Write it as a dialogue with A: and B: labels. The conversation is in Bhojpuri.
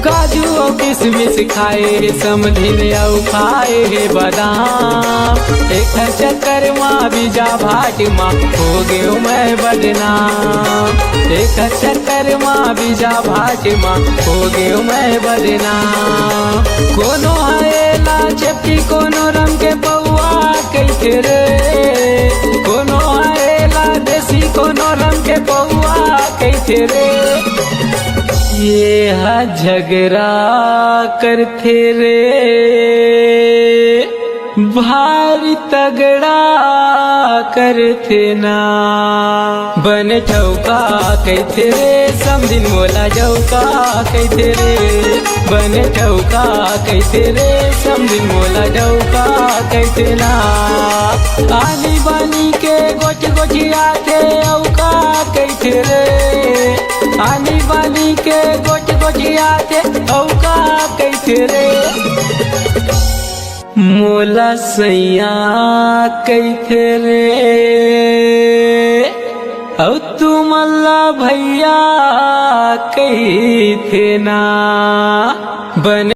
A: काजू और किशमिश खाए समधिन औ खाए हे बादाम। एक चक्कर माँ बीजा भाट माँ हो गयो मैं बदनाम। एक चक्कर माँ बीजा भाट माँ हो गयो मैं बदनाम। कोनो हएला चपटी कोनो रंग के पौआ कैथे रे। कोनो हएला देसी कोनो रंग के पौआ कैथे रे। ये हा झगड़ा करथे रे भारी तगड़ा करथे ना। बन चौका कैथे रे समझिन मोला जौका कैथे रे। बन चौका कैथे रे समझिन मोला जौका कैथे ना। आनी बानी के गोच गोचिया थे औका कैथे रे। आनी बानी के गोच गोचिया थे औका कैथे रे। मोला सैया कैथे रे औ तू मल्ला भैया कैथे ना। बन